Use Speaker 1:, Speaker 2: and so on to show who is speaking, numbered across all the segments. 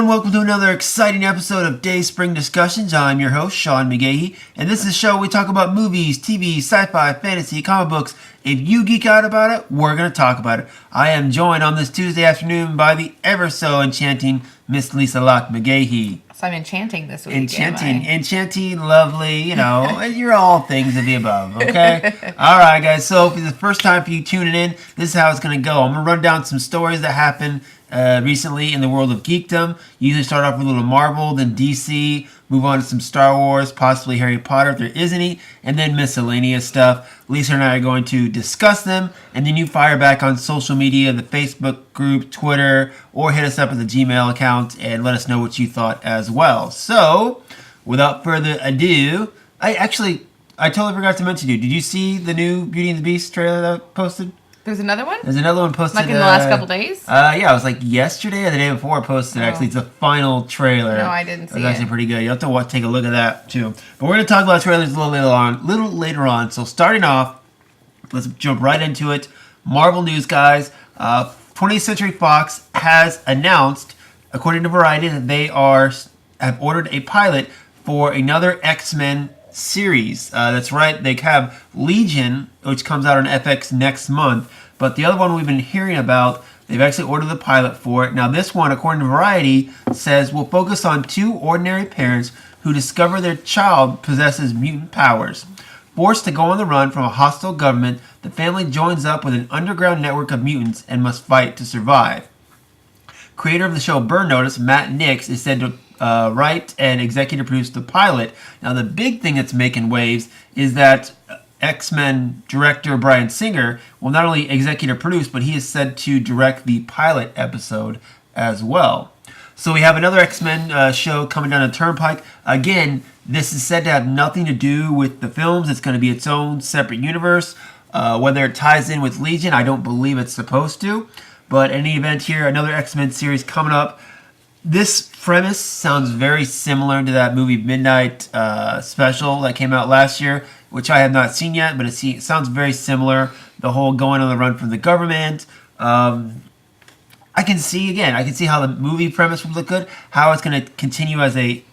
Speaker 1: and welcome to another exciting episode of Dayspring Discussions. I'm your host, Sean McGahee, and this is a show where we talk about movies, TV, sci-fi, fantasy, comic books. If you geek out about it, we're going to talk about it. I am joined on this Tuesday afternoon by the ever-so-enchanting Miss Lisa Locke McGahee.
Speaker 2: So I'm enchanting this week,
Speaker 1: Enchanting, lovely, you're all things of the above, okay? All right, guys, so if it's the first time for you tuning in, this is how it's going to go. I'm going to run down some stories that happened recently in the world of geekdom. Usually start off with a little Marvel, then DC, move on to some Star Wars, possibly Harry Potter if there is any, and then miscellaneous stuff. Lisa and I are going to discuss them, and then you fire back on social media, the Facebook group, Twitter, or hit us up at the Gmail account and let us know what you thought as well. So, without further ado, I totally forgot to mention you. Did you see the new Beauty and the Beast trailer that I posted?
Speaker 2: There's another one?
Speaker 1: There's another one posted.
Speaker 2: Like in the last couple days?
Speaker 1: Yeah, it was like yesterday or the day before I posted. Actually, it's the final trailer.
Speaker 2: No, I didn't see it.
Speaker 1: It's actually pretty good. You have to take a look at that too. But we're going to talk about trailers a little later on. So starting off, let's jump right into it. Marvel news, guys. 20th Century Fox has announced, according to Variety, that they have ordered a pilot for another X-Men series. That's right, they have Legion, which comes out on FX next month, but the other one we've been hearing about, they've actually ordered the pilot for it. Now this one, according to Variety, says will focus on two ordinary parents who discover their child possesses mutant powers. Forced to go on the run from a hostile government, the family joins up with an underground network of mutants and must fight to survive. Creator of the show Burn Notice, Matt Nix, is said to write and executive produce the pilot. Now, the big thing that's making waves is that X-Men director Bryan Singer will not only executive produce, but he is said to direct the pilot episode as well. So we have another X-Men show coming down the turnpike. Again, this is said to have nothing to do with the films. It's going to be its own separate universe. Whether it ties in with Legion, I don't believe it's supposed to. But in any event here, another X-Men series coming up. This premise sounds very similar to that movie Midnight Special that came out last year, which I have not seen yet, but it sounds very similar. The whole going on the run from the government. I can see how the movie premise would look good. How it's going to continue as a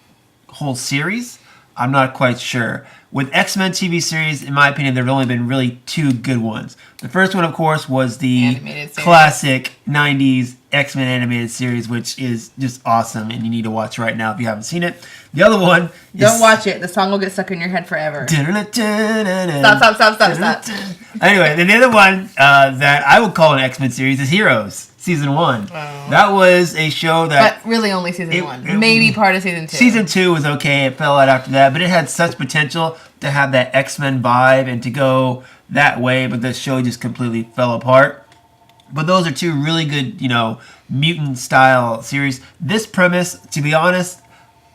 Speaker 1: whole series, I'm not quite sure. With X-Men TV series, in my opinion, there have only been really two good ones. The first one, of course, was the classic 90s X-Men animated series, which is just awesome, and you need to watch right now if you haven't seen it. The other one
Speaker 2: Don't watch it. The song will get stuck in your head forever. Stop.
Speaker 1: Anyway, then the other one that I would call an X-Men series is Heroes. Season 1. Oh. That was a show that...
Speaker 2: But really only Season 1. Maybe part of Season 2.
Speaker 1: Season 2 was okay. It fell out after that. But it had such potential to have that X-Men vibe and to go that way. But the show just completely fell apart. But those are two really good, mutant-style series. This premise, to be honest,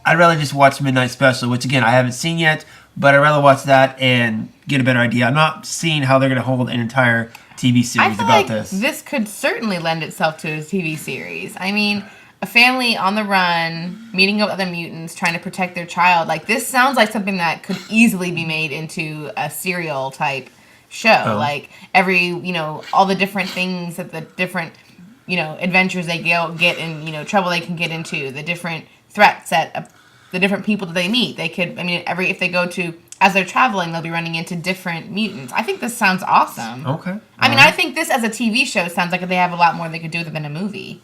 Speaker 1: I'd rather just watch Midnight Special, which, again, I haven't seen yet. But I'd rather watch that and get a better idea. I'm not seeing how they're going to hold an entire TV series about this.
Speaker 2: This could certainly lend itself to a TV series. I mean, a family on the run, meeting up with other mutants, trying to protect their child. Like, this sounds like something that could easily be made into a serial type show. Oh. Like, all the different things that the different, adventures they get in, trouble they can get into, the different threats that the different people that they meet. They could, if they go to, as they're traveling, they'll be running into different mutants. I think this sounds awesome.
Speaker 1: Okay.
Speaker 2: I think this as a TV show sounds like they have a lot more they could do with it than a movie.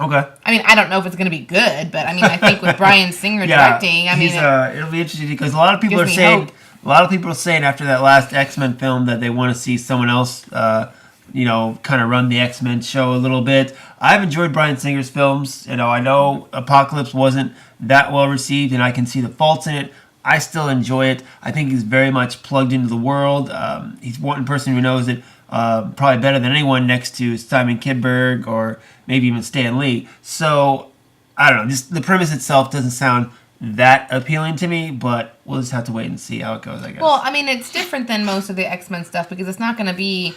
Speaker 1: Okay.
Speaker 2: I don't know if it's going to be good, but I think with Bryan Singer directing,
Speaker 1: it'll be interesting because a lot of people are saying after that last X-Men film that they want to see someone else, kind of run the X-Men show a little bit. I've enjoyed Bryan Singer's films. I know Apocalypse wasn't that well received, and I can see the faults in it. I still enjoy it. I think he's very much plugged into the world. He's one person who knows it probably better than anyone next to Simon Kinberg or maybe even Stan Lee. So, I don't know. Just the premise itself doesn't sound that appealing to me, but we'll just have to wait and see how it goes, I guess.
Speaker 2: Well, it's different than most of the X-Men stuff because it's not going to be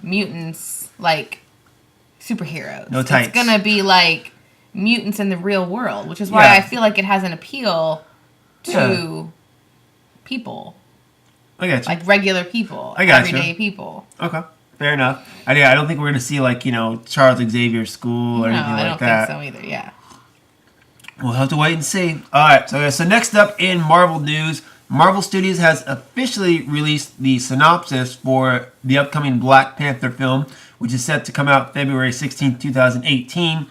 Speaker 2: mutants like superheroes.
Speaker 1: No tights.
Speaker 2: It's going to be like mutants in the real world, which is why I feel like it has an appeal to people.
Speaker 1: I got you.
Speaker 2: Like regular people. Everyday people.
Speaker 1: Okay. Fair enough. I don't think we're going to see Charles Xavier's School or anything like that.
Speaker 2: No, I don't think so either, yeah.
Speaker 1: We'll have to wait and see. All right, so next up in Marvel news, Marvel Studios has officially released the synopsis for the upcoming Black Panther film, which is set to come out February 16th, 2018,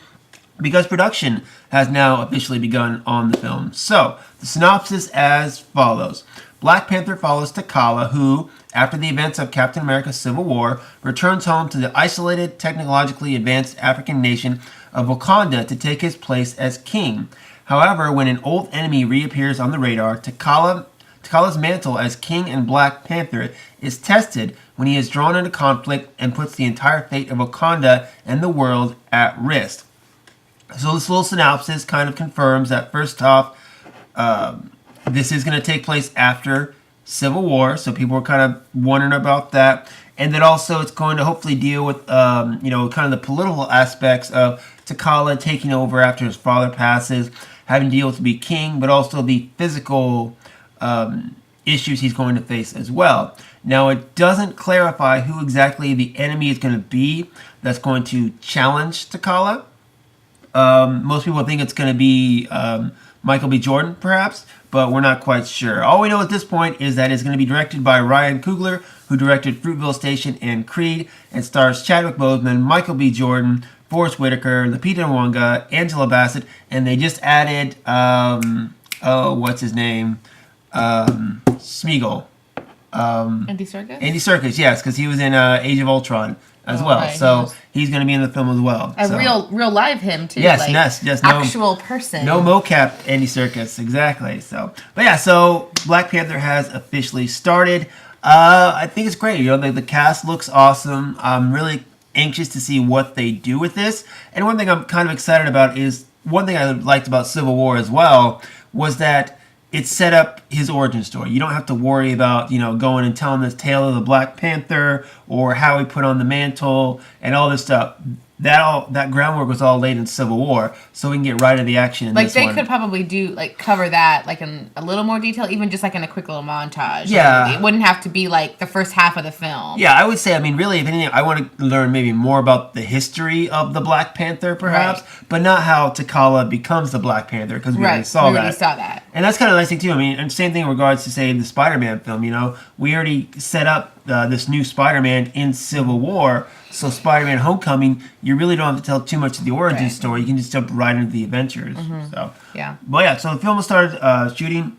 Speaker 1: because production has now officially begun on the film. So, the synopsis as follows. Black Panther follows T'Challa, who, after the events of Captain America's Civil War, returns home to the isolated, technologically advanced African nation of Wakanda to take his place as king. However, when an old enemy reappears on the radar, T'Challa's mantle as King and Black Panther is tested when he is drawn into conflict and puts the entire fate of Wakanda and the world at risk. So this little synopsis kind of confirms that, first off, this is going to take place after Civil War, so people were kind of wondering about that. And then also it's going to hopefully deal with, kind of the political aspects of T'Challa taking over after his father passes, having to deal with to be king, but also the physical issues he's going to face as well. Now, it doesn't clarify who exactly the enemy is going to be that's going to challenge T'Challa. Most people think it's going to be Michael B. Jordan, perhaps, but we're not quite sure. All we know at this point is that it's going to be directed by Ryan Coogler, who directed Fruitvale Station and Creed, and stars Chadwick Boseman, Michael B. Jordan, Forrest Whitaker, Lupita Nyong'o, Angela Bassett, and they just added, what's his name? Smeagol.
Speaker 2: Andy Serkis?
Speaker 1: Andy Serkis, yes, because he was in Age of Ultron as well.
Speaker 2: Right.
Speaker 1: So he's going to be in the film as well.
Speaker 2: A real live him too.
Speaker 1: Yes,
Speaker 2: like,
Speaker 1: yes,
Speaker 2: actual person.
Speaker 1: No mocap Andy Serkis, exactly. So Black Panther has officially started. I think it's great. The cast looks awesome. I'm really anxious to see what they do with this. And one thing I'm kind of excited about is, one thing I liked about Civil War as well was that it set up his origin story. You don't have to worry about, going and telling this tale of the Black Panther or how he put on the mantle and all this stuff. That groundwork was all laid in Civil War, so we can get right into the action in this one.
Speaker 2: They could probably cover that in a little more detail, even just in a quick little montage.
Speaker 1: Yeah.
Speaker 2: It wouldn't have to be the first half of the film.
Speaker 1: Yeah, I would say, really, if anything, I want to learn maybe more about the history of the Black Panther, perhaps, but not how T'Challa becomes the Black Panther, because we already saw that. And that's kind of nice thing, too. And same thing in regards to, say, the Spider-Man film, we already set up this new Spider-Man in Civil War. So Spider-Man Homecoming, you really don't have to tell too much of the origin story. You can just jump right into the adventures.
Speaker 2: Mm-hmm.
Speaker 1: So
Speaker 2: yeah.
Speaker 1: But yeah, so the film started shooting.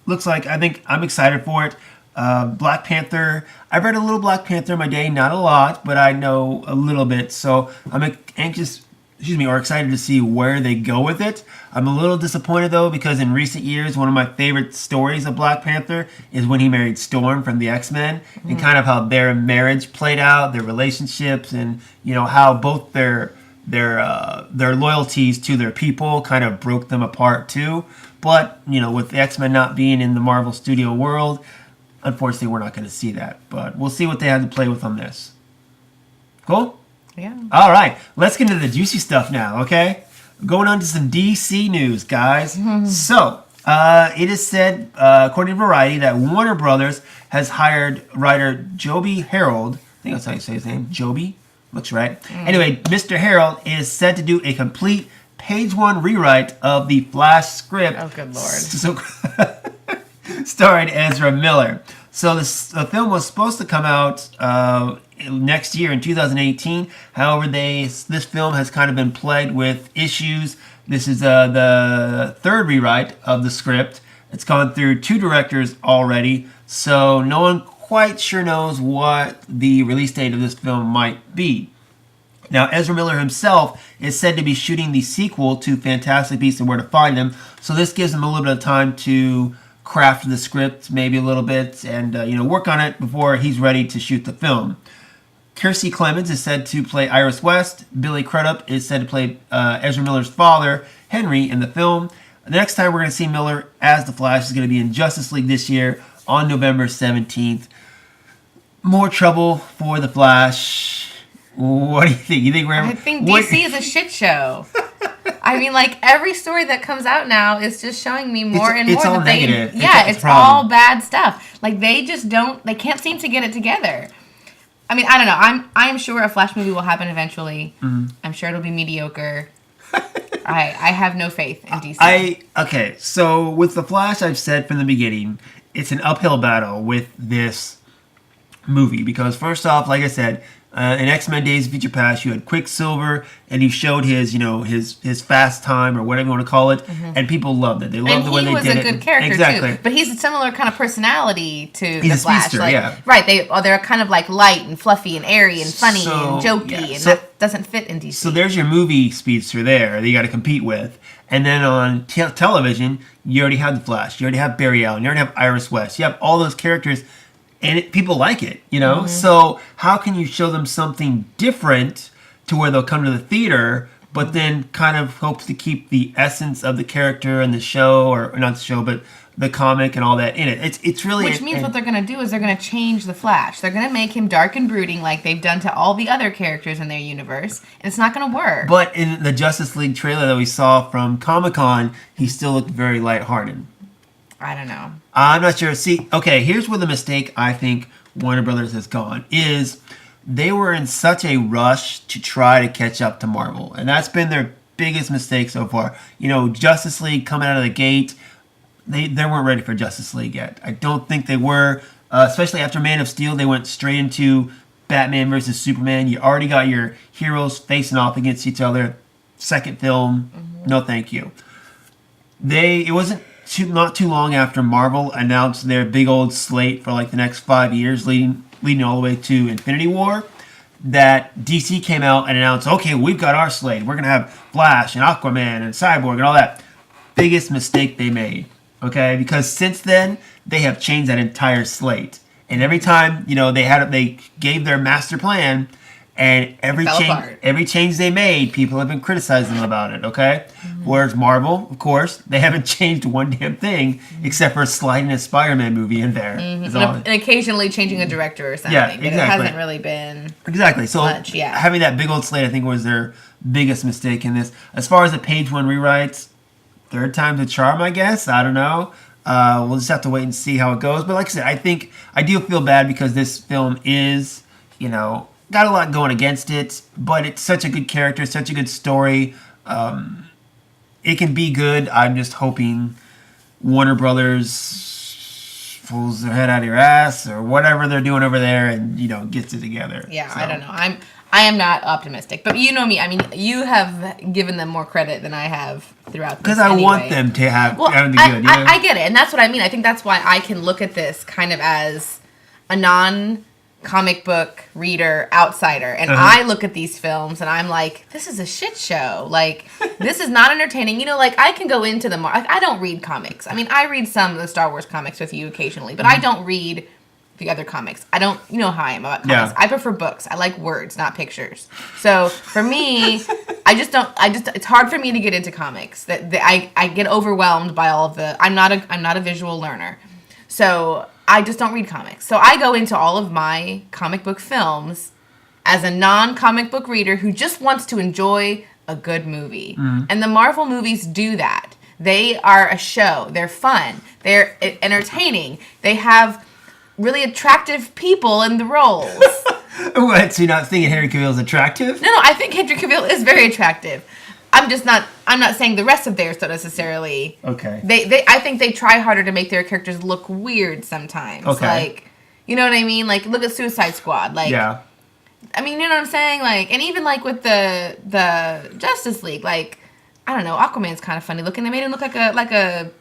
Speaker 1: Looks like, I'm excited for it. Black Panther. I've read a little Black Panther in my day, not a lot, but I know a little bit. So I'm excited to see where they go with it. I'm a little disappointed though, because in recent years, one of my favorite stories of Black Panther is when he married Storm from the X-Men, and kind of how their marriage played out, their relationships, and how both their loyalties to their people kind of broke them apart too. But with the X-Men not being in the Marvel Studio world, unfortunately, we're not going to see that. But we'll see what they have to play with on this. Cool?
Speaker 2: Yeah.
Speaker 1: All right, let's get into the juicy stuff now, okay? Going on to some DC news, guys. Mm-hmm. So, it is said, according to Variety, that Warner Brothers has hired writer Joby Harold. I think that's how you say his name. Joby? Looks right. Anyway, Mr. Harold is said to do a complete page one rewrite of the Flash script.
Speaker 2: Oh, good Lord.
Speaker 1: Starring Ezra Miller. So the film was supposed to come out next year in 2018. However, this film has kind of been plagued with issues. This is the third rewrite of the script. It's gone through 2 directors already, so no one quite sure knows what the release date of this film might be. Now, Ezra Miller himself is said to be shooting the sequel to Fantastic Beasts and Where to Find Them, so this gives him a little bit of time to craft the script maybe a little bit and work on it before he's ready to shoot the film. Kiersey Clemens is said to play Iris West. Billy Crudup is said to play Ezra Miller's father, Henry, in the film. The next time we're going to see Miller as the Flash is going to be in Justice League this year on November 17th. More trouble for the Flash. What do you think?
Speaker 2: I think DC is a shit show. Every story that comes out now is just showing me more and more.
Speaker 1: It's all negative.
Speaker 2: It's all bad stuff. They just they can't seem to get it together. I don't know. I'm sure a Flash movie will happen eventually. Mm-hmm. I'm sure it'll be mediocre. I have no faith in DC.
Speaker 1: Okay, so with The Flash, I've said from the beginning, it's an uphill battle with this movie because first off, like I said, in X-Men Days of Future Past, you had Quicksilver, and he showed his, his fast time or whatever you want to call it, and people loved it. They loved the way they did it.
Speaker 2: And he was a good character
Speaker 1: exactly.
Speaker 2: too. But he's a similar kind of personality to
Speaker 1: he's
Speaker 2: the Flash.
Speaker 1: Speedster, yeah.
Speaker 2: Right. They're kind of like light and fluffy and airy and funny and jokey, and that doesn't fit in DC.
Speaker 1: So there's your movie Speedster there that you got to compete with. And then on television, you already have the Flash. You already have Barry Allen. You already have Iris West. You have all those characters, and people like it,
Speaker 2: Mm-hmm.
Speaker 1: So how can you show them something different to where they'll come to the theater, but then kind of hopes to keep the essence of the character and the show, or not the show, but the comic and all that in it. It's really...
Speaker 2: Which means what they're going to do is they're going to change the Flash. They're going to make him dark and brooding like they've done to all the other characters in their universe, and it's not going to work.
Speaker 1: But in the Justice League trailer that we saw from Comic-Con, he still looked very lighthearted.
Speaker 2: I don't know.
Speaker 1: I'm not sure. See, okay, here's where the mistake I think Warner Brothers has gone, is they were in such a rush to try to catch up to Marvel. And that's been their biggest mistake so far. Justice League coming out of the gate, they weren't ready for Justice League yet. I don't think they were, especially after Man of Steel. They went straight into Batman versus Superman. You already got your heroes facing off against each other. Second film, no thank you. It wasn't not too long after Marvel announced their big old slate for like the next 5 years, leading all the way to Infinity War, that DC came out and announced, okay, we've got our slate. We're going to have Flash and Aquaman and Cyborg and all that. Biggest mistake they made, okay? Because since then, they have changed that entire slate. And every time, they gave their master plan, and every change they made, people have been criticizing them about it, okay? Whereas Marvel, of course, they haven't changed one damn thing except for sliding a Spider-Man movie in there.
Speaker 2: And occasionally changing a director or something.
Speaker 1: Yeah,
Speaker 2: exactly.
Speaker 1: But
Speaker 2: it hasn't really been
Speaker 1: So
Speaker 2: much,
Speaker 1: having that big old slate, I think, was their biggest mistake in this. As far as the page one rewrites, third time's a charm, I guess. I don't know. We'll just have to wait and see how it goes. But like I said, I do feel bad because this film is, got a lot going against it, but it's such a good character, such a good story. It can be good. I'm just hoping Warner Brothers pulls their head out of your ass or whatever they're doing over there and, gets it together.
Speaker 2: Yeah, so. I don't know. I am not optimistic. But you know me. I mean, you have given them more credit than I have throughout this.
Speaker 1: Because I want them to have the good.
Speaker 2: I get it. And that's what I mean. I think that's why I can look at this kind of as a non-comic book reader outsider. And I look at these films and I'm like, this is a shit show. Like, this is not entertaining. I can go into them. I don't read comics. I mean, I read some of the Star Wars comics with you occasionally. But I don't read the other comics. I don't, how I am about comics. Yeah. I prefer books. I like words, not pictures. So for me, it's hard for me to get into comics. I get overwhelmed by all of I'm not a visual learner. So I just don't read comics. So I go into all of my comic book films as a non-comic book reader who just wants to enjoy a good movie. And the Marvel movies do that. They are a show. They're fun. They're entertaining. They have really attractive people in the roles.
Speaker 1: What? So you're not thinking Henry Cavill is attractive?
Speaker 2: No, I think Henry Cavill is very attractive. I'm not saying the rest of theirs don't necessarily.
Speaker 1: Okay.
Speaker 2: I think they try harder to make their characters look weird sometimes.
Speaker 1: Okay.
Speaker 2: Like, you know what I mean? Like, look at Suicide Squad. Like, yeah. I mean, you know what I'm saying? Like, and even like with the Justice League, like, I don't know, Aquaman's kind of funny looking. They made him look like a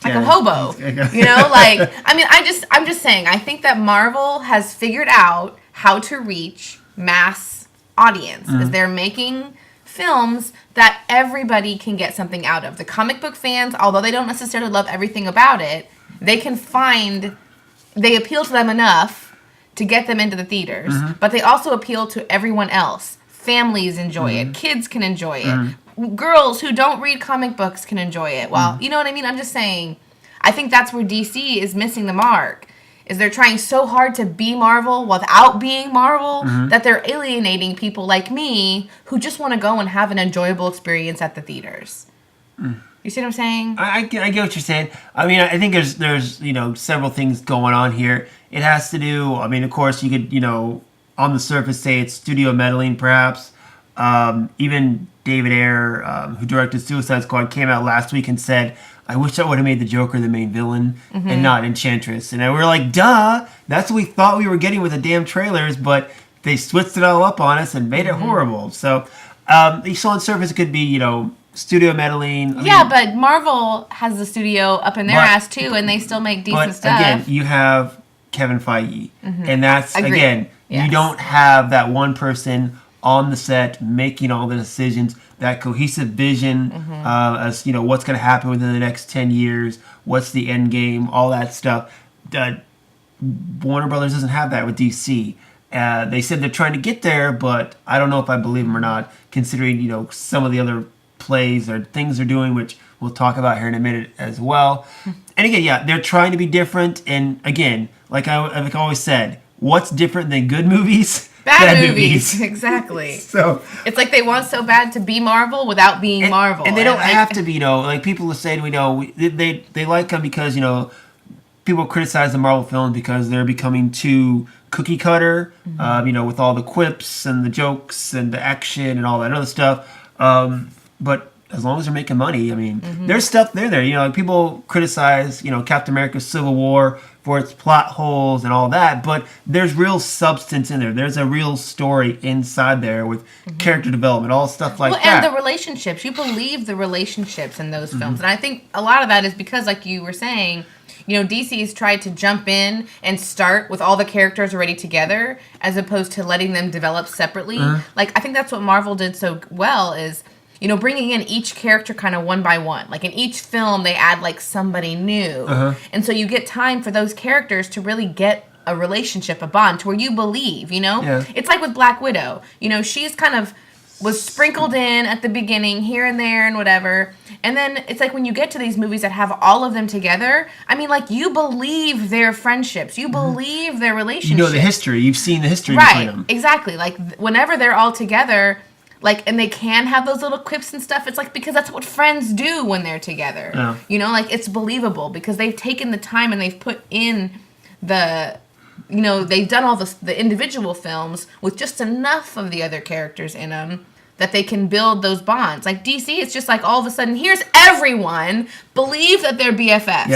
Speaker 2: hobo, like, I mean, I'm just saying, I think that Marvel has figured out how to reach mass audience because they're making films that everybody can get something out of. The comic book fans, although they don't necessarily love everything about it, they appeal to them enough to get them into the theaters, but they also appeal to everyone else. Families enjoy it. Kids can enjoy it. Girls who don't read comic books can enjoy it. Well, you know what I mean? I'm just saying, I think that's where DC is missing the mark. Is they're trying so hard to be Marvel without being Marvel that they're alienating people like me who just want to go and have an enjoyable experience at the theaters. You see what I'm saying?
Speaker 1: I get what you're saying. I mean, I think there's several things going on here. It has to do, I mean, of course, you could, on the surface say it's studio meddling perhaps. Even David Ayer, who directed Suicide Squad, came out last week and said, I wish I would have made the Joker the main villain and not Enchantress. And we were like, duh, that's what we thought we were getting with the damn trailers, but they switched it all up on us and made it horrible. So you saw on surface it could be, studio meddling.
Speaker 2: But Marvel has the studio up in their ass too, and they still make decent stuff.
Speaker 1: Again, you have Kevin Feige, and that's,
Speaker 2: Agreed.
Speaker 1: again,
Speaker 2: Yes.
Speaker 1: you don't have that one person on the set making all the decisions, that cohesive vision as what's going to happen within the next 10 years, what's the end game, all that stuff. Warner Brothers doesn't have that with DC. They said they're trying to get there, but I don't know if I believe them or not, considering some of the other plays or things they're doing, which we'll talk about here in a minute as well. And again, they're trying to be different. And again, like I've always said, what's different than good movies?
Speaker 2: Bad movies. Exactly.
Speaker 1: So
Speaker 2: it's like they want so bad to be Marvel without being Marvel.
Speaker 1: And they don't have to be, like people are saying, they like them because, people criticize the Marvel films because they're becoming too cookie cutter, with all the quips and the jokes and the action and all that other stuff. But as long as they're making money, there's stuff there. Like people criticize, Captain America's Civil War for its plot holes and all that, but there's real substance in there. There's a real story inside there with character development, all stuff like that.
Speaker 2: And the relationships. You believe the relationships in those films. And I think a lot of that is because, like you were saying, DC's tried to jump in and start with all the characters already together as opposed to letting them develop separately. Like, I think that's what Marvel did so well is, bringing in each character kind of one by one. Like, in each film, they add, like, somebody new. And so you get time for those characters to really get a relationship, a bond, to where you believe,
Speaker 1: Yeah.
Speaker 2: It's like with Black Widow. She's kind of was sprinkled in at the beginning, here and there and whatever. And then it's like when you get to these movies that have all of them together, you believe their friendships. You believe their relationships.
Speaker 1: The history. You've seen the history between them.
Speaker 2: Right, exactly. Like, whenever they're all together, like, and they can have those little quips and stuff, it's like because that's what friends do when they're together.
Speaker 1: Yeah.
Speaker 2: It's believable because they've taken the time and they've put in the... they've done all the individual films with just enough of the other characters in them that they can build those bonds. Like DC, it's just like all of a sudden, here's everyone believe that they're BFFs.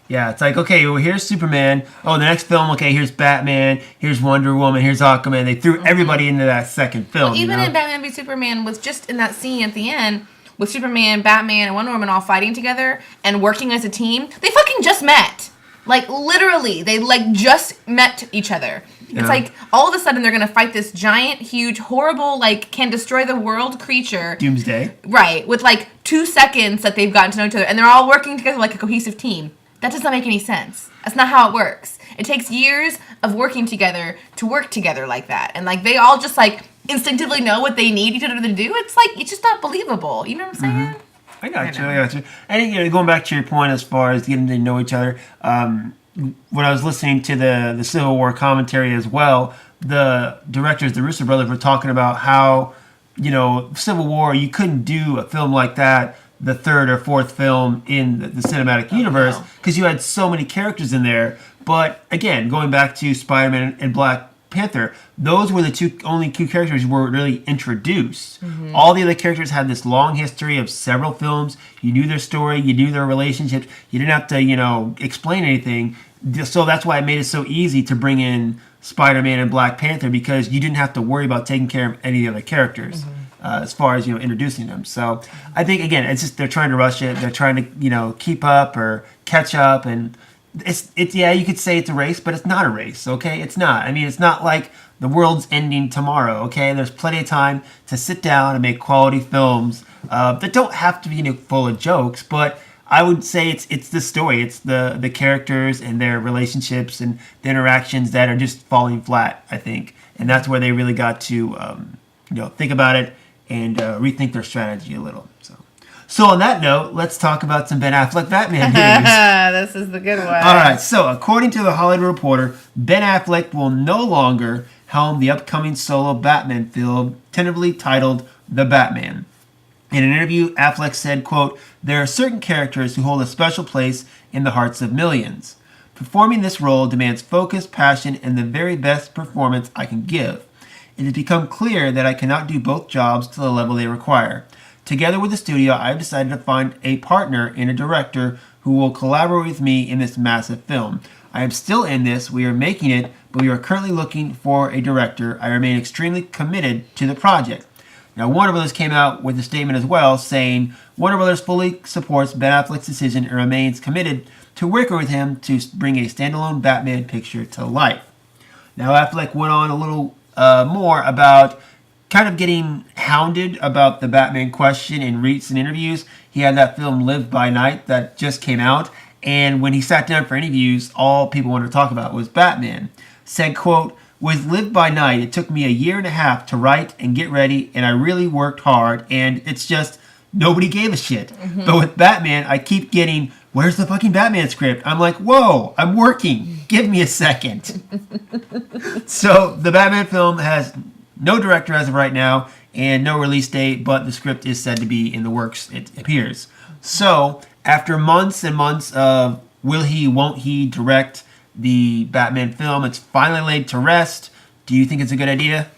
Speaker 1: Yeah, it's like, okay, well, here's Superman. Oh, the next film, okay, here's Batman. Here's Wonder Woman. Here's Aquaman. They threw everybody into that second film.
Speaker 2: Well, even in Batman v Superman, was just in that scene at the end with Superman, Batman, and Wonder Woman all fighting together and working as a team. They fucking just met. Like, literally, they, just met each other.
Speaker 1: Yeah.
Speaker 2: It's like, all of a sudden, they're going to fight this giant, huge, horrible, can destroy the world creature.
Speaker 1: Doomsday.
Speaker 2: Right, with, 2 seconds that they've gotten to know each other. And they're all working together like a cohesive team. That does not make any sense. That's not how it works. It takes years of working together to work together like that. And, they all just, instinctively know what they need each other to do. It's, it's just not believable. You know what I'm saying?
Speaker 1: I got you. And going back to your point as far as getting to know each other, when I was listening to the Civil War commentary as well, the directors, the Russo brothers, were talking about how, Civil War, you couldn't do a film like that, the third or fourth film in the cinematic universe, because you had so many characters in there. But again, going back to Spider-Man and Black Panther, those were the only two characters who were really introduced. All the other characters had this long history of several films. You knew their story, you knew their relationships. You didn't have to, explain anything. So that's why it made it so easy to bring in Spider-Man and Black Panther, because you didn't have to worry about taking care of any of the other characters as far as introducing them. So I think again, it's just they're trying to rush it. They're trying to keep up or catch up and. It's you could say it's a race, but it's not a race, okay? It's not. It's not like the world's ending tomorrow, okay? There's plenty of time to sit down and make quality films that don't have to be full of jokes, but I would say it's the story. It's the characters and their relationships and the interactions that are just falling flat, I think. And that's where they really got to think about it and rethink their strategy a little, So on that note, let's talk about some Ben Affleck Batman news.
Speaker 2: This is the good one.
Speaker 1: All right, so according to the Hollywood Reporter, Ben Affleck will no longer helm the upcoming solo Batman film, tentatively titled The Batman. In an interview, Affleck said, quote, "There are certain characters who hold a special place in the hearts of millions. Performing this role demands focus, passion, and the very best performance I can give. it has become clear that I cannot do both jobs to the level they require. Together with the studio, I have decided to find a partner in a director who will collaborate with me in this massive film. I am still in this, we are making it, but we are currently looking for a director. I remain extremely committed to the project. Now, Warner Brothers came out with a statement as well, saying Warner Brothers fully supports Ben Affleck's decision and remains committed to working with him to bring a standalone Batman picture to life. Now, Affleck went on a little more about kind of getting hounded about the Batman question in recent interviews. He had that film Live by Night that just came out, and when he sat down for interviews, all people wanted to talk about was Batman. Said, quote, with Live by Night, it took me a year and a half to write and get ready, and I really worked hard, and it's just, nobody gave a shit. Mm-hmm. But with Batman, I keep getting, where's the fucking Batman script? I'm like, whoa, I'm working. Give me a second. So the Batman film has no director as of right now, and no release date, but the script is said to be in the works, it appears. So, after months and months of will he, won't he direct the Batman film, it's finally laid to rest. Do you think it's a good idea?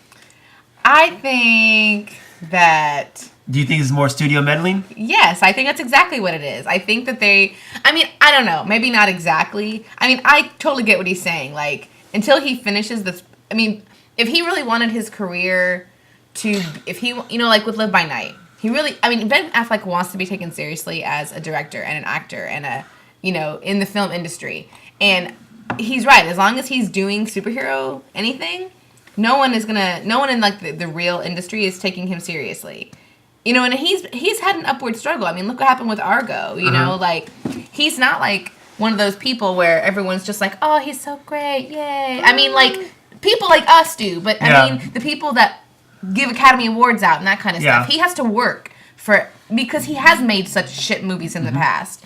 Speaker 2: I think that...
Speaker 1: Do you think it's more studio meddling?
Speaker 2: Yes, I think that's exactly what it is. I think that I don't know, maybe not exactly. I mean, I totally get what he's saying. Like, until he finishes this, if he really wanted his career to, like with Live by Night, Ben Affleck wants to be taken seriously as a director and an actor and in the film industry. And he's right. As long as he's doing superhero anything, no one in like the real industry is taking him seriously. And he's had an upward struggle. Look what happened with Argo. Like he's not like one of those people where everyone's just like, oh, he's so great, yay. Like people like us do, but the people that give Academy Awards out and that kind of stuff, he has to work because he has made such shit movies in the past.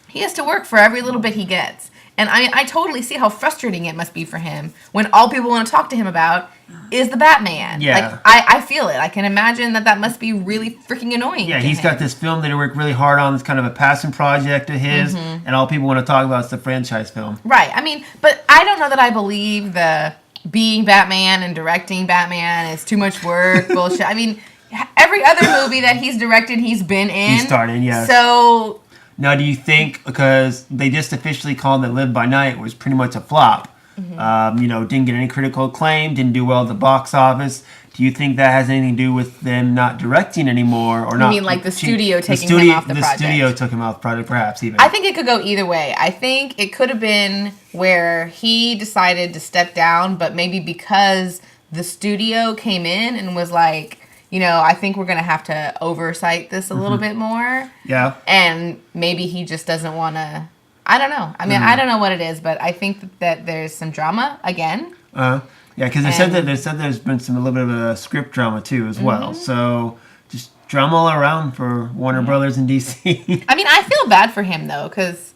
Speaker 2: He has to work for every little bit he gets. And I totally see how frustrating it must be for him when all people want to talk to him about is the Batman.
Speaker 1: Yeah.
Speaker 2: Like, I feel it. I can imagine that must be really freaking annoying.
Speaker 1: Yeah, he's got this film that he worked really hard on. It's kind of a passion project of his, and all people want to talk about is the franchise film.
Speaker 2: Right. But I don't know that I believe the being Batman and directing Batman is too much work bullshit. Every other movie that he's directed, he's been in.
Speaker 1: He started, yeah.
Speaker 2: So...
Speaker 1: Now, do you think, because they just officially called it Live by Night, was pretty much a flop, didn't get any critical acclaim, didn't do well at the box office, do you think that has anything to do with them not directing anymore? Or not?
Speaker 2: You mean like the studio taking him off the project?
Speaker 1: The studio took him off the project, perhaps, even.
Speaker 2: I think it could go either way. I think it could have been where he decided to step down, but maybe because the studio came in and was like, I think we're going to have to oversight this a little bit more. Yeah. And maybe he just doesn't want to... I don't know. I don't know what it is, but I think that there's some drama again.
Speaker 1: Yeah, because they said there's been a little bit of a script drama, too, as well. So, just drama all around for Warner Brothers and DC.
Speaker 2: I feel bad for him, though, because...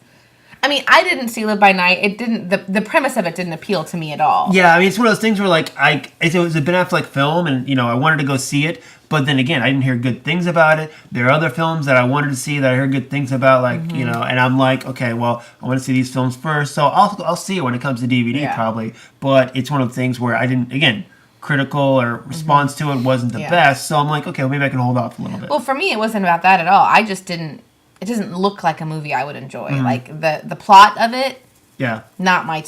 Speaker 2: I didn't see Live by Night. It didn't. The premise of it didn't appeal to me at all.
Speaker 1: Yeah, it's one of those things where it was a Ben Affleck film, and I wanted to go see it, but then again, I didn't hear good things about it. There are other films that I wanted to see that I heard good things about, and I'm like, okay, well, I want to see these films first, so I'll see it when it comes to DVD probably. But it's one of the things where I didn't, again, critical or response to it wasn't the best, so I'm like, okay, well, maybe I can hold off a little bit.
Speaker 2: Well, for me, it wasn't about that at all. I just didn't. It doesn't look like a movie I would enjoy. Like the plot of it, not my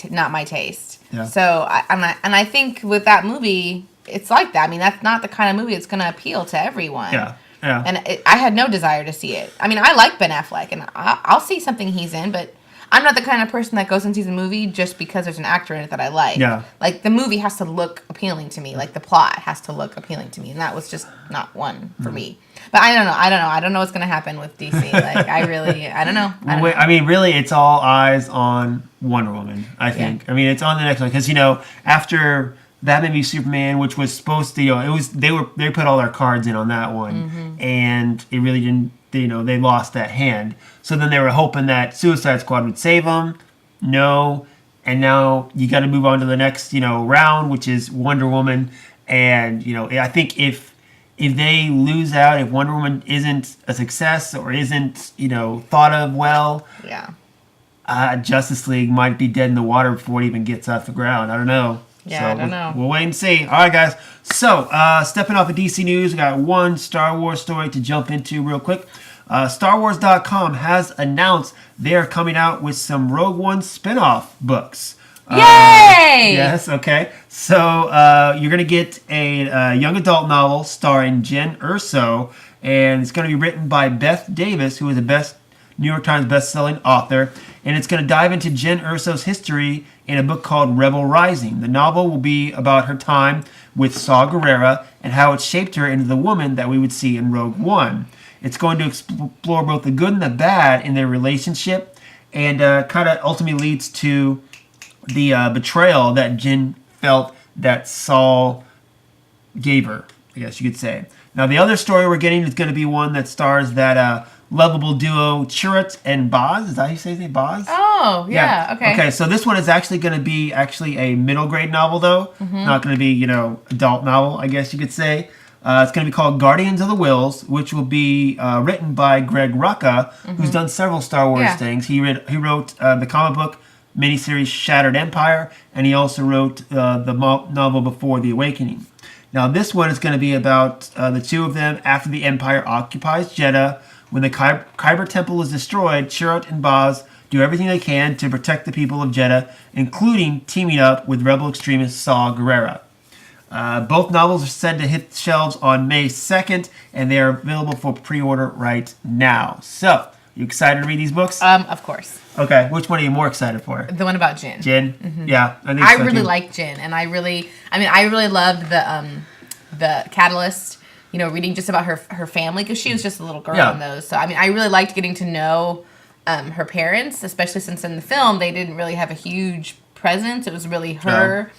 Speaker 2: taste. Yeah. So I think with that movie, it's like that. That's not the kind of movie that's going to appeal to everyone. Yeah. Yeah. And I had no desire to see it. I like Ben Affleck, and I'll see something he's in, but I'm not the kind of person that goes and sees a movie just because there's an actor in it that I like. Yeah. Like the movie has to look appealing to me. Like the plot has to look appealing to me, and that was just not one for me. But I don't know. I don't know what's going to happen with DC. Like, I don't know.
Speaker 1: Really, it's all eyes on Wonder Woman, I think. Yeah. It's on the next one. Because, after Batman v Superman, which was supposed to, they put all their cards in on that one. And it really didn't, they lost that hand. So then they were hoping that Suicide Squad would save them. No. And now you got to move on to the next, round, which is Wonder Woman. And, I think if they lose out, if Wonder Woman isn't a success or isn't, thought of well,
Speaker 2: yeah,
Speaker 1: Justice League might be dead in the water before it even gets off the ground. I don't know.
Speaker 2: Yeah, I don't know.
Speaker 1: We'll wait and see. All right, guys. So, stepping off of DC News, we got one Star Wars story to jump into real quick. StarWars.com has announced they are coming out with some Rogue One spin-off books.
Speaker 2: Yay!
Speaker 1: Yes, okay. So, you're going to get a young adult novel starring Jen Erso, and it's going to be written by Beth Davis, who is a New York Times best-selling author, and it's going to dive into Jen Erso's history in a book called Rebel Rising. The novel will be about her time with Saw Gerrera and how it shaped her into the woman that we would see in Rogue One. It's going to explore both the good and the bad in their relationship, and kind of ultimately leads to the betrayal that Jen felt that Saul gave her, I guess you could say. Now, the other story we're getting is going to be one that stars that lovable duo Chirrut and Boz. Is that how you say his name? Boz?
Speaker 2: Oh, yeah. Okay.
Speaker 1: Okay, so this one is actually going to be a middle grade novel, though. Not going to be, adult novel, I guess you could say. It's going to be called Guardians of the Whills, which will be written by Greg Rucka, who's done several Star Wars things. He wrote the comic book miniseries Shattered Empire, and he also wrote the novel Before the Awakening. Now, this one is going to be about the two of them after the Empire occupies Jeddah. When the Kyber Temple is destroyed, Chirrut and Boz do everything they can to protect the people of Jeddah, including teaming up with rebel extremist Saw Gerrera. Both novels are set to hit shelves on May 2nd, and they are available for pre-order right now. So, you excited to read these books?
Speaker 2: Of course.
Speaker 1: Okay, which one are you more excited for?
Speaker 2: The one about Jin.
Speaker 1: Jin? Yeah, I think
Speaker 2: I
Speaker 1: so
Speaker 2: really
Speaker 1: too.
Speaker 2: like Jin, and I really loved the Catalyst. Reading just about her family, because she was just a little girl in those. So I really liked getting to know her parents, especially since in the film they didn't really have a huge presence. It was really her.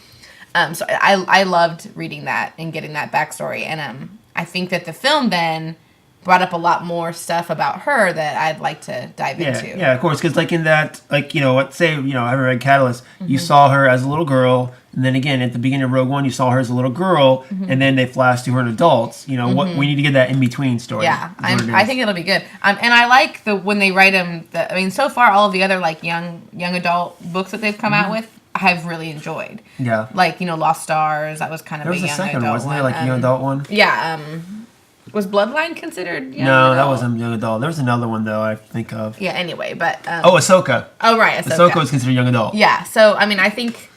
Speaker 2: So I loved reading that and getting that backstory, and I think that the film then brought up a lot more stuff about her that I'd like to dive into.
Speaker 1: Yeah, of course, because in that, let's say, I read Catalyst, you saw her as a little girl, and then again, at the beginning of Rogue One, you saw her as a little girl, and then they flashed to her as adults. What we need to get that in-between story.
Speaker 2: Yeah, I think it'll be good. And I like when they write them, so far, all of the other, young adult books that they've come out with, I've really enjoyed.
Speaker 1: Yeah.
Speaker 2: Lost Stars, that was kind of a young adult one. There was a second one,
Speaker 1: wasn't there, a young adult one?
Speaker 2: Yeah, was Bloodline considered young
Speaker 1: No,
Speaker 2: adult?
Speaker 1: that wasn't young adult. There was another one, though, I think of.
Speaker 2: Yeah, anyway, but...
Speaker 1: Ahsoka.
Speaker 2: Oh, right,
Speaker 1: Ahsoka was considered young adult.
Speaker 2: Yeah, so, I think...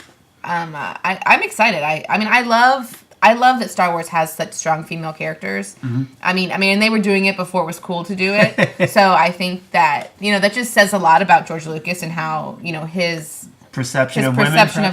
Speaker 2: I'm excited. I love that Star Wars has such strong female characters. And they were doing it before it was cool to do it. So I think that, that just says a lot about George Lucas and how, his...
Speaker 1: perception of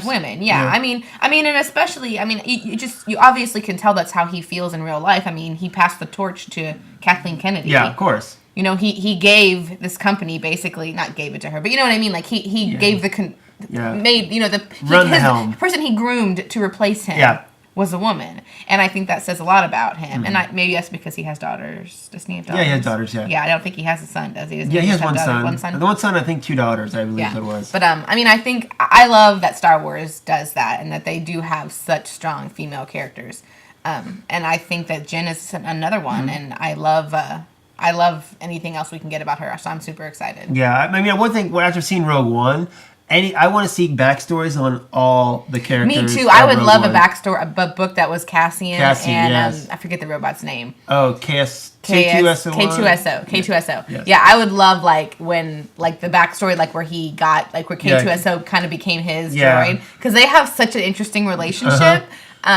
Speaker 1: women.
Speaker 2: Yeah. And especially, you obviously can tell that's how he feels in real life. he passed the torch to Kathleen Kennedy.
Speaker 1: Yeah, of course.
Speaker 2: He gave this company, basically, not gave it to her, but you know what I mean? He gave the made, the helm. Person he groomed to replace him was a woman. And I think that says a lot about him. And maybe that's because he has daughters. Does he have daughters?
Speaker 1: Yeah, he has daughters, yeah.
Speaker 2: Yeah, I don't think he has a son, does he?
Speaker 1: He has one son. The one son, I think 2 daughters, I believe it was.
Speaker 2: But, I think I love that Star Wars does that and that they do have such strong female characters. And I think that Jen is another one, and I love anything else we can get about her, so I'm super excited.
Speaker 1: Yeah, one thing, after seeing Rogue One, I want to see backstories on all the characters.
Speaker 2: Me too. I would love a backstory, a book that was Cassian and
Speaker 1: yes.
Speaker 2: I forget the robot's name.
Speaker 1: Oh, K2SO.
Speaker 2: K2SO.
Speaker 1: Yes.
Speaker 2: Yeah, I would love when the backstory, where he got where K2SO kind of became his droid, because they have such an interesting relationship.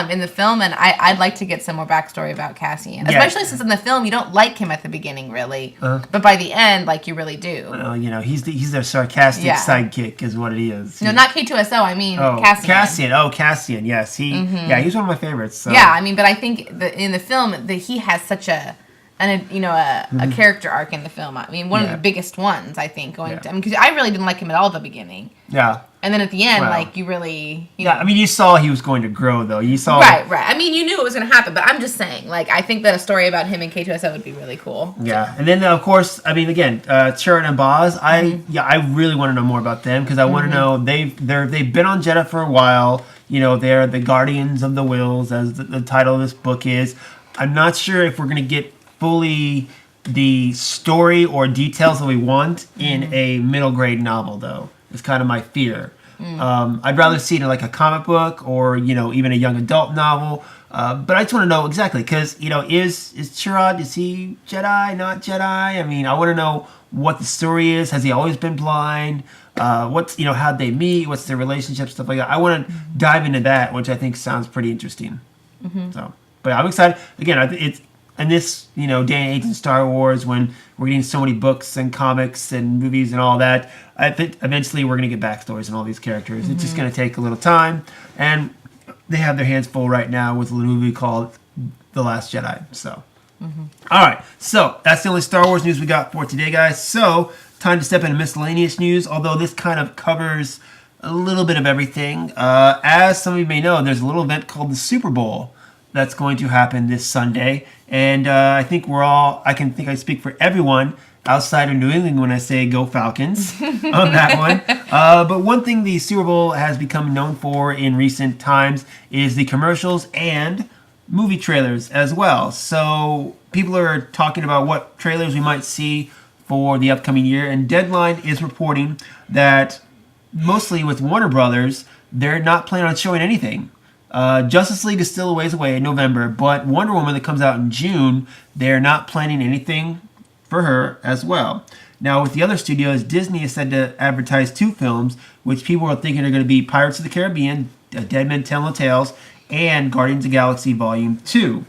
Speaker 2: In the film, and I'd like to get some more backstory about Cassian, especially since in the film you don't like him at the beginning, really, but by the end, you really do.
Speaker 1: Well, he's their sarcastic sidekick, is what he is.
Speaker 2: No, not K2SO. I mean Cassian.
Speaker 1: Cassian. Yes, he's one of my favorites. So.
Speaker 2: Yeah, but I think in the film that he has such a character arc in the film. One of the biggest ones, I think, because I really didn't like him at all at the beginning.
Speaker 1: Yeah.
Speaker 2: And then at the end, you really...
Speaker 1: you saw he was going to grow, though. You saw...
Speaker 2: Right. You knew it was going to happen, but I'm just saying, I think that a story about him and K2SO would be really cool.
Speaker 1: Yeah. And then, of course, again, Chirrut and Boz, I really want to know more about them, because I want to know, they've been on Jeddah for a while. They're the Guardians of the Whills, as the title of this book is. I'm not sure if we're going to get fully the story or details that we want in a middle grade novel, though. It's kind of my fear. I'd rather see it in like a comic book or even a young adult novel. But I just want to know exactly because is Chirrut, is he Jedi, not Jedi? I mean, I want to know what the story is. Has he always been blind? What's how'd they meet? What's their relationship? Stuff like that. I want to dive into that, which I think sounds pretty interesting. So, but I'm excited. Again, it's in this day and age in Star Wars when we're getting so many books and comics and movies and all that. I think eventually we're gonna get backstories on all these characters. It's just gonna take a little time, and they have their hands full right now with a little movie called The Last Jedi. So, all right. So that's the only Star Wars news we got for today, guys. So time to step into miscellaneous news. Although this kind of covers a little bit of everything. As some of you may know, there's a little event called the Super Bowl that's going to happen this Sunday. And I think I I speak for everyone outside of New England when I say go Falcons on that one. But one thing the Super Bowl has become known for in recent times is the commercials and movie trailers as well. So people are talking about what trailers we might see for the upcoming year. And Deadline is reporting that mostly with Warner Brothers, they're not planning on showing anything. Justice League is still a ways away in November, but Wonder Woman that comes out in June, they're not planning anything for her as well. Now, with the other studios, Disney is said to advertise 2 films, which people are thinking are going to be Pirates of the Caribbean, Dead Men Tell No Tales, and Guardians of the Galaxy Volume 2.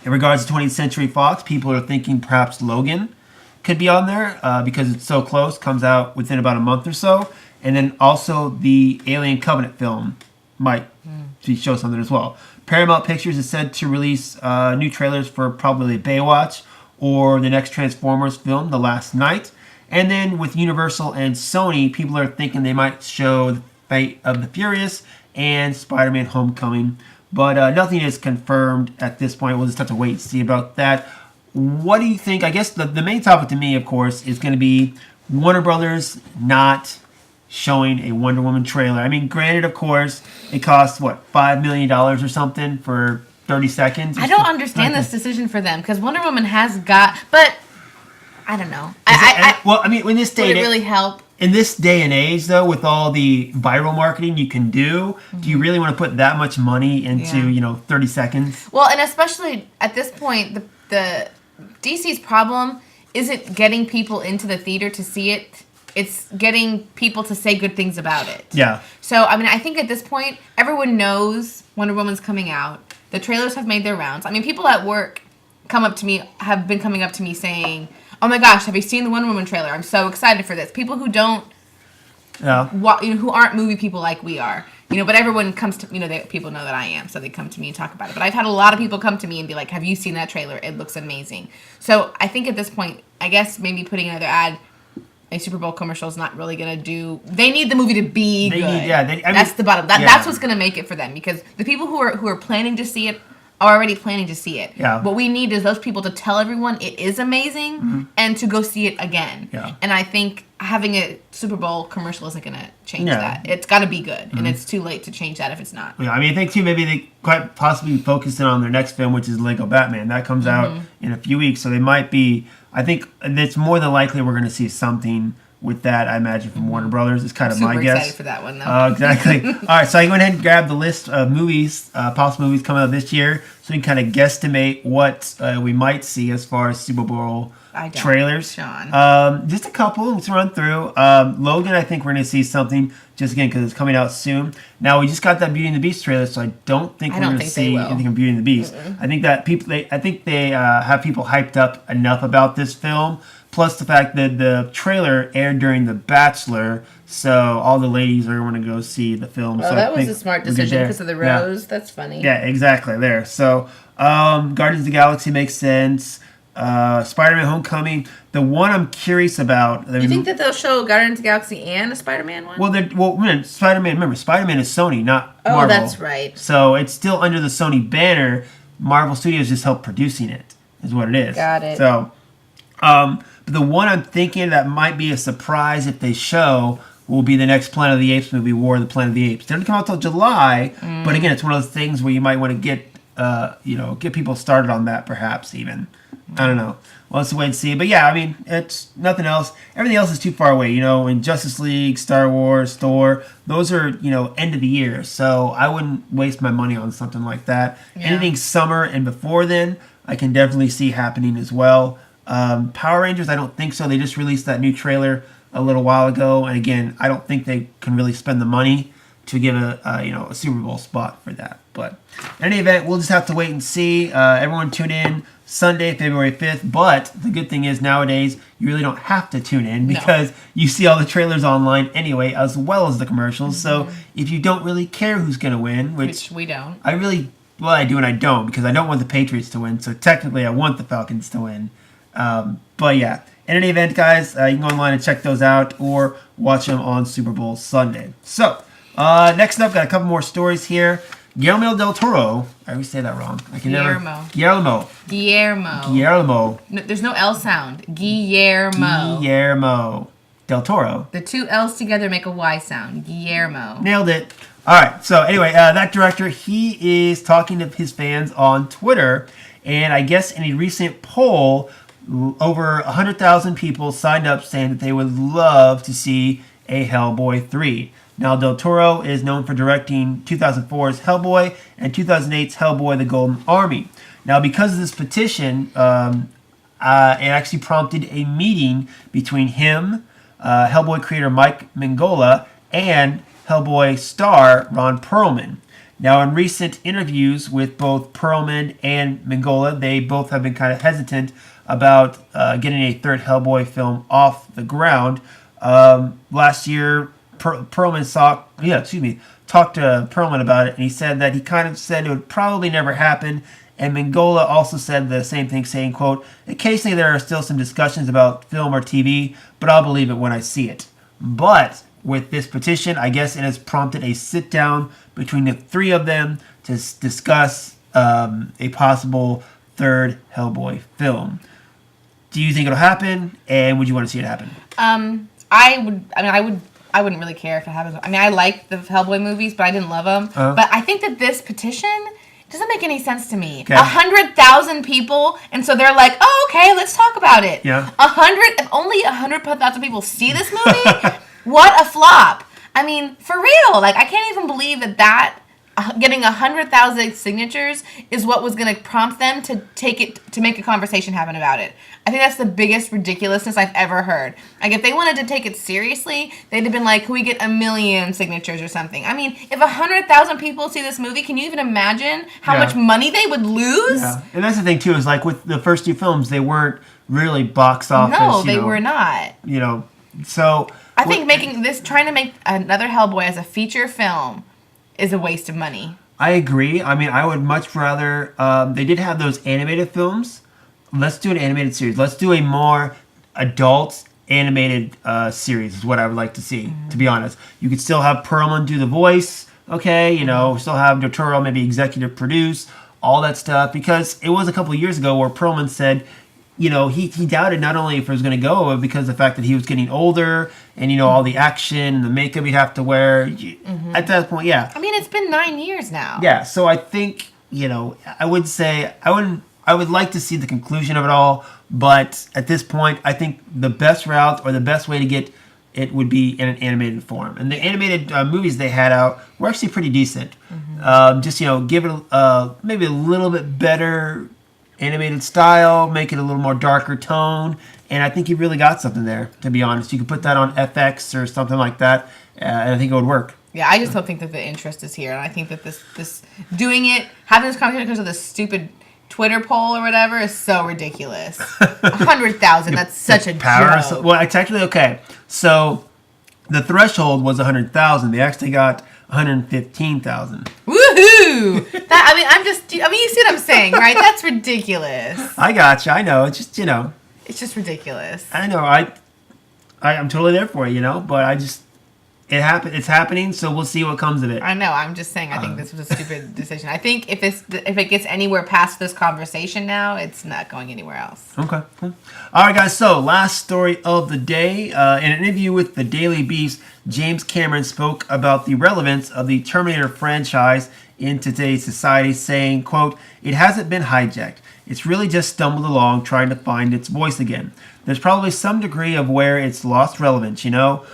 Speaker 1: In regards to 20th Century Fox, people are thinking perhaps Logan could be on there because it's so close, comes out within about a month or so. And then also the Alien Covenant film might show something as well. Paramount Pictures is said to release new trailers for probably Baywatch or the next Transformers film, The Last Night. And then with Universal and Sony, people are thinking they might show The Fate of the Furious and Spider-Man Homecoming. But nothing is confirmed at this point. We'll just have to wait and see about that. What do you think? I guess the main topic to me, of course, is going to be Warner Brothers not showing a Wonder Woman trailer. I mean, granted, of course, it costs, $5 million or something for 30 seconds?
Speaker 2: I don't understand this decision for them, because Wonder Woman has got... But, I don't know.
Speaker 1: Well, I mean, in this day...
Speaker 2: Would it really help?
Speaker 1: In this day and age, though, with all the viral marketing you can do you really want to put that much money into, 30 seconds?
Speaker 2: Well, and especially at this point, the DC's problem isn't getting people into the theater to see it. It's getting people to say good things about it.
Speaker 1: Yeah.
Speaker 2: So, I mean, I think at this point, everyone knows Wonder Woman's coming out. The trailers have made their rounds. I mean, people at work have been coming up to me saying, oh my gosh, have you seen the Wonder Woman trailer? I'm so excited for this. People who don't, who aren't movie people like we are. But everyone comes to, people know that I am, so they come to me and talk about it. But I've had a lot of people come to me and be like, have you seen that trailer? It looks amazing. So I think at this point, I guess maybe putting another ad, a Super Bowl commercial is not really going to do... They need the movie to be good. That's the bottom. That's what's going to make it for them, because the people who are planning to see it are already planning to see it.
Speaker 1: Yeah.
Speaker 2: What we need is those people to tell everyone it is amazing and to go see it again.
Speaker 1: Yeah.
Speaker 2: And I think having a Super Bowl commercial isn't going to change that. It's got to be good, and it's too late to change that if it's not.
Speaker 1: Yeah, I mean, I think, too, maybe they quite possibly focusing on their next film, which is Lego Batman. That comes out in a few weeks, so they might be... I think it's more than likely we're going to see something with that, I imagine, from Warner Brothers. It's kind of my guess.
Speaker 2: Super excited for that one, though.
Speaker 1: Exactly. All right, so I went ahead and grabbed the list of movies, possible movies coming out this year, so we can kind of guesstimate what we might see as far as Super Bowl trailers.
Speaker 2: Sean.
Speaker 1: Just a couple. Let's run through. Logan, I think we're going to see something, just again, because it's coming out soon. Now, we just got that Beauty and the Beast trailer, so I don't think we're going to see anything from Beauty and the Beast. I think that they have people hyped up enough about this film. Plus the fact that the trailer aired during The Bachelor, so all the ladies are going to go see the film.
Speaker 2: Well,
Speaker 1: so
Speaker 2: that was a smart decision because of the rose.
Speaker 1: Yeah.
Speaker 2: That's funny.
Speaker 1: Yeah, exactly. There. So, Guardians of the Galaxy makes sense. Spider-Man Homecoming. The one I'm curious about...
Speaker 2: You think that they'll show Guardians of the Galaxy and a Spider-Man one?
Speaker 1: Well, Spider-Man, remember, Spider-Man is Sony, not Marvel.
Speaker 2: Oh, that's right.
Speaker 1: So, it's still under the Sony banner. Marvel Studios just helped producing it, is what it is.
Speaker 2: Got it.
Speaker 1: So, but the one I'm thinking that might be a surprise if they show will be the next Planet of the Apes movie, War of the Planet of the Apes. It doesn't come out till July, but again, it's one of those things where you might want to get get people started on that, perhaps even. I don't know. Well, let's wait and see. But yeah, I mean, it's nothing else. Everything else is too far away. In Justice League, Star Wars, Thor, those are end of the year. So I wouldn't waste my money on something like that. Yeah. Anything summer and before then, I can definitely see happening as well. Power Rangers, I don't think so. They just released that new trailer a little while ago, and again, I don't think they can really spend the money to give a Super Bowl spot for that. But in any event, we'll just have to wait and see. Everyone tune in Sunday, February 5th. But the good thing is nowadays you really don't have to tune in because you see all the trailers online anyway, as well as the commercials. So if you don't really care who's going to win, which
Speaker 2: we don't,
Speaker 1: I do and I don't, because I don't want the Patriots to win. So technically, I want the Falcons to win. But yeah. In any event, guys, you can go online and check those out or watch them on Super Bowl Sunday. So, next up, got a couple more stories here. Guillermo del Toro. I always say that wrong. Guillermo.
Speaker 2: No, there's no L sound. Guillermo
Speaker 1: del Toro.
Speaker 2: The two L's together make a Y sound. Guillermo.
Speaker 1: Nailed it. All right. So, anyway, that director, he is talking to his fans on Twitter. And I guess in a recent poll, over 100,000 people signed up saying that they would love to see a Hellboy 3. Now, Del Toro is known for directing 2004's Hellboy and 2008's Hellboy: The Golden Army. Now, because of this petition, it actually prompted a meeting between him, Hellboy creator Mike Mignola, and Hellboy star Ron Perlman. Now, in recent interviews with both Perlman and Mignola, they both have been kind of hesitant about getting a third Hellboy film off the ground. Last year, Perlman talked to Perlman about it, and he said that he kind of said it would probably never happen. And Mignola also said the same thing, saying, quote, "Occasionally there are still some discussions about film or TV, but I'll believe it when I see it." But with this petition, I guess it has prompted a sit-down between the three of them to discuss a possible third Hellboy film. Do you think it'll happen, and would you want to see it happen?
Speaker 2: I wouldn't really care if it happens. I mean, I like the Hellboy movies, but I didn't love them. But I think that this petition doesn't make any sense to me. 100,000 people, and so they're like, "Oh, okay, let's talk about it."
Speaker 1: Yeah.
Speaker 2: If only 100,000 people see this movie, what a flop! I mean, for real. Like, I can't even believe that getting 100,000 signatures is what was going to prompt them to make a conversation happen about it. I think that's the biggest ridiculousness I've ever heard. Like, if they wanted to take it seriously, they'd have been like, "Can we get 1 million signatures or something?" I mean, if 100,000 people see this movie, can you even imagine how much money they would lose?
Speaker 1: Yeah, and that's the thing too, is like with the first two films, they weren't really box office.
Speaker 2: No, they were not.
Speaker 1: So
Speaker 2: I think trying to make another Hellboy as a feature film is a waste of money.
Speaker 1: I agree. I mean, I would much rather. They did have those animated films. Let's do an animated series. Let's do a more adult animated series is what I would like to see, to be honest. You could still have Perlman do the voice, okay? Still have Del Toro maybe executive produce, all that stuff. Because it was a couple of years ago where Perlman said, he doubted not only if it was going to go, but because of the fact that he was getting older and, all the action and the makeup he'd have to wear. At that point, yeah.
Speaker 2: I mean, it's been 9 years now.
Speaker 1: Yeah, so I think, I would say, I would like to see the conclusion of it all, but at this point, I think the best route or the best way to get it would be in an animated form. And the animated movies they had out were actually pretty decent. Just, give it maybe a little bit better animated style, make it a little more darker tone, and I think you really got something there, to be honest. You could put that on FX or something like that, and I think it would work.
Speaker 2: Yeah, I just don't think that the interest is here, and I think that this having this conversation because of this stupid Twitter poll or whatever is so ridiculous. 100,000, that's such a joke.
Speaker 1: Well, it's actually, okay, so the threshold was 100,000. They actually got 115,000.
Speaker 2: Woohoo! You see what I'm saying, right? That's ridiculous.
Speaker 1: I gotcha. I know. It's just,
Speaker 2: It's just ridiculous.
Speaker 1: I know. I'm totally there for you, but it's happening, so we'll see what comes of it.
Speaker 2: I know. I'm just saying. I think this was a stupid decision. I think if it gets anywhere past this conversation now, it's not going anywhere else.
Speaker 1: Okay. Cool. All right, guys. So last story of the day. In an interview with the Daily Beast, James Cameron spoke about the relevance of the Terminator franchise in today's society, saying, quote, "It hasn't been hijacked. It's really just stumbled along trying to find its voice again. There's probably some degree of where it's lost relevance, you know?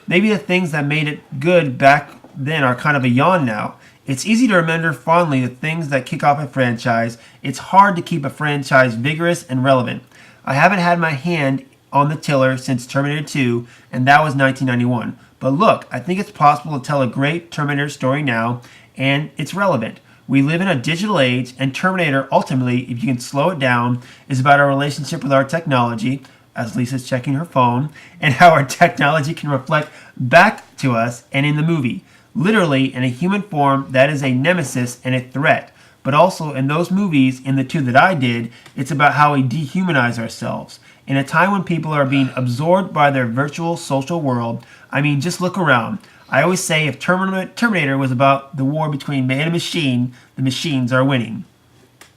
Speaker 1: Maybe the things that made it good back then are kind of a yawn now. It's easy to remember fondly the things that kick off a franchise. It's hard to keep a franchise vigorous and relevant. I haven't had my hand on the tiller since Terminator 2, and that was 1991. But look, I think it's possible to tell a great Terminator story now, and it's relevant. We live in a digital age, and Terminator, ultimately, if you can slow it down, is about our relationship with our technology, as Lisa's checking her phone, and how our technology can reflect back to us and in the movie. Literally, in a human form, that is a nemesis and a threat. But also, in those movies, in the two that I did, it's about how we dehumanize ourselves. In a time when people are being absorbed by their virtual social world, I mean, just look around. I always say if Terminator was about the war between man and machine, the machines are winning.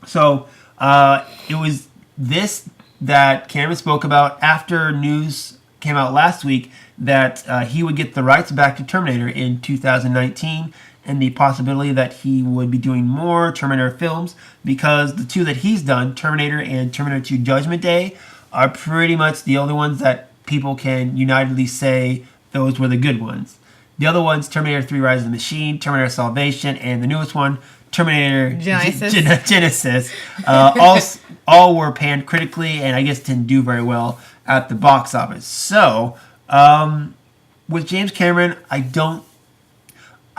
Speaker 1: So, it was this that Cameron spoke about after news came out last week that he would get the rights back to Terminator in 2019, and the possibility that he would be doing more Terminator films, because the two that he's done, Terminator and Terminator 2 Judgment Day, are pretty much the only ones that people can unitedly say those were the good ones. The other ones, Terminator 3 Rise of the Machine, Terminator Salvation, and the newest one, Terminator Genesis, all were panned critically and I guess didn't do very well at the box office. So, with James Cameron, I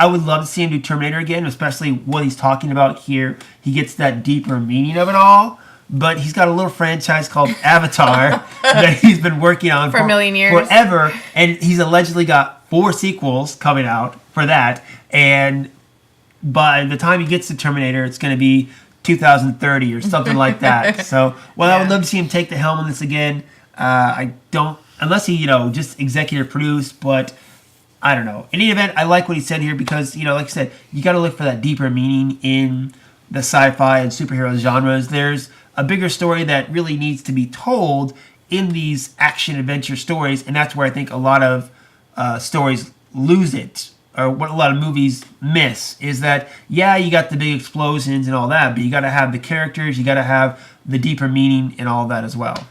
Speaker 1: would love to see him do Terminator again, especially what he's talking about here. He gets that deeper meaning of it all. But he's got a little franchise called Avatar that he's been working on
Speaker 2: for a million years.
Speaker 1: Forever. And he's allegedly got 4 sequels coming out for that. And by the time he gets to Terminator, it's going to be 2030 or something like that. So, I would love to see him take the helm on this again. I don't, unless he, just executive produced, but I don't know. In any event, I like what he said here because, like I said, you got to look for that deeper meaning in the sci-fi and superhero genres. There's a bigger story that really needs to be told in these action adventure stories, and that's where I think a lot of stories lose it, or what a lot of movies miss, is that, you got the big explosions and all that, but you got to have the characters, you got to have the deeper meaning and all that as well.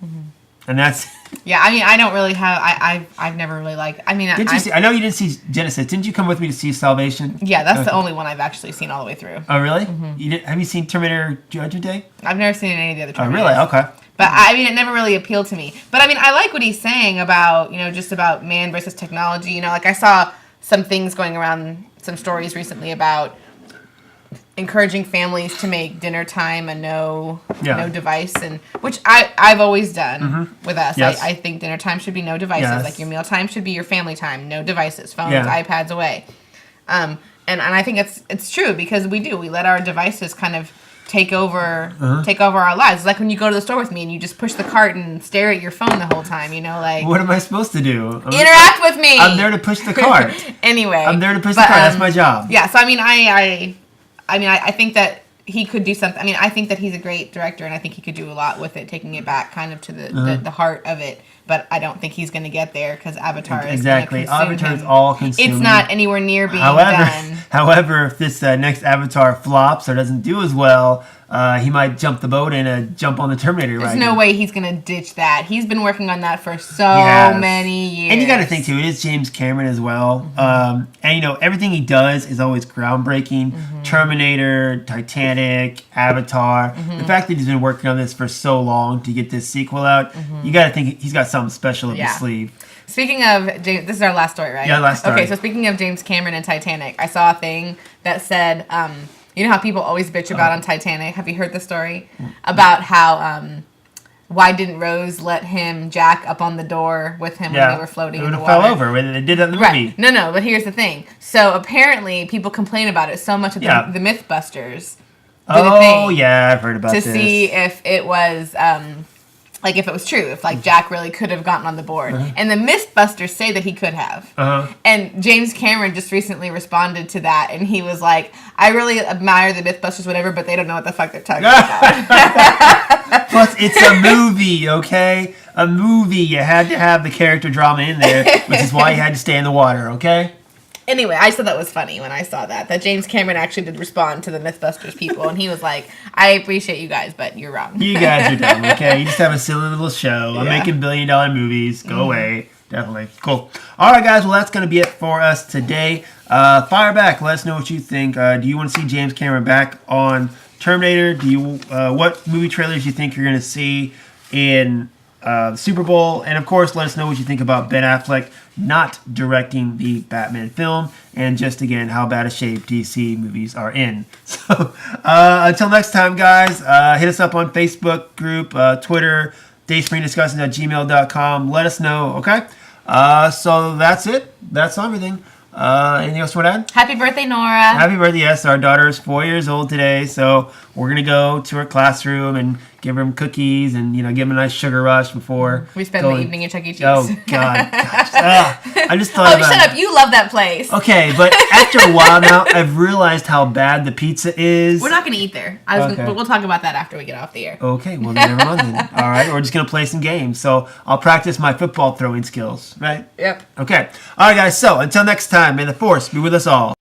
Speaker 1: Mm-hmm. And that's...
Speaker 2: Yeah, I mean, I don't really have... I've never really liked... I mean,
Speaker 1: I know you didn't see Genesis. Didn't you come with me to see Salvation?
Speaker 2: Yeah, that's the only one I've actually seen all the way through.
Speaker 1: Oh, really? Mm-hmm. Have you seen Terminator Judgment Day?
Speaker 2: I've never seen any of the other Terminators.
Speaker 1: Oh, really? Okay.
Speaker 2: But, I mean, it never really appealed to me. But, I mean, I like what he's saying about, just about man versus technology. Like, I saw some things going around, some stories recently about encouraging families to make dinner time a no device, and which I've always done with us. Yes. I think dinner time should be no devices. Yes. Like your meal time should be your family time, no devices, phones, iPads away. And I think it's true because we let our devices kind of take over our lives. It's like when you go to the store with me and you just push the cart and stare at your phone the whole time. Like
Speaker 1: what am I supposed to do?
Speaker 2: Interact with me.
Speaker 1: I'm there to push the cart.
Speaker 2: Anyway,
Speaker 1: I'm there to push the cart. That's my job.
Speaker 2: Yeah. So I mean, I think that he could do something. I mean, I think that he's a great director, and I think he could do a lot with it, taking it back kind of to the heart of it. But I don't think he's going to get there because Avatar is
Speaker 1: exactly. Avatar is all consuming.
Speaker 2: It's not anywhere near being done.
Speaker 1: However, if this next Avatar flops or doesn't do as well, he might jump the boat and jump on the Terminator ride.
Speaker 2: There's no way he's going to ditch that. He's been working on that for so many years.
Speaker 1: And you got to think, too, it is James Cameron as well. And, everything he does is always groundbreaking. Mm-hmm. Terminator, Titanic, Avatar. Mm-hmm. The fact that he's been working on this for so long to get this sequel out, you got to think he's got something special up his sleeve.
Speaker 2: Speaking of James, this is our last story, right?
Speaker 1: Yeah, last story.
Speaker 2: Okay, so speaking of James Cameron and Titanic, I saw a thing that said, you know how people always bitch about on Titanic? Have you heard the story? About how, why didn't Rose let him jack up on the door with him when they were floating in the water?
Speaker 1: It fell over when they did that in the movie.
Speaker 2: No, but here's the thing. So apparently people complain about it so much that the Mythbusters did a thing.
Speaker 1: I've heard about this.
Speaker 2: To see if it was... if it was true, if Jack really could have gotten on the board. And the Mythbusters say that he could have. And James Cameron just recently responded to that, and he was like, I really admire the Mythbusters, whatever, but they don't know what the fuck they're talking about.
Speaker 1: Plus, it's a movie, okay? A movie. You had to have the character drama in there, which is why you had to stay in the water, okay?
Speaker 2: Anyway, I thought that was funny when I saw that James Cameron actually did respond to the Mythbusters people, and he was like, I appreciate you guys, but you're wrong.
Speaker 1: You guys are dumb, okay? You just have a silly little show. I'm making billion-dollar movies. Go away. Definitely. Cool. All right, guys. Well, that's going to be it for us today. Fire back. Let us know what you think. Do you want to see James Cameron back on Terminator? Do you? What movie trailers do you think you're going to see in the Super Bowl? And, of course, let us know what you think about Ben Affleck not directing the Batman film, and just, again, how bad a shape DC movies are in. So, until next time, guys, hit us up on Facebook group, Twitter, dayspringdiscussions@gmail.com. Let us know, okay? So that's it. That's everything. Anything else you want to add?
Speaker 2: Happy birthday, Nora.
Speaker 1: Happy birthday. Yes, our daughter is 4 years old today, so we're going to go to her classroom and give her cookies and, give them a nice sugar rush before
Speaker 2: we spend the evening at Chuck E. Cheese.
Speaker 1: Oh, God. Gosh. I just thought about
Speaker 2: shut up. You love that place.
Speaker 1: Okay, but after a while now, I've realized how bad the pizza is.
Speaker 2: We're not going to eat there. But we'll talk about that after we get off the air.
Speaker 1: Okay, well, never mind then. All right, we're just going to play some games. So I'll practice my football throwing skills, right?
Speaker 2: Yep.
Speaker 1: Okay. All right, guys, so until next time, may the force be with us all.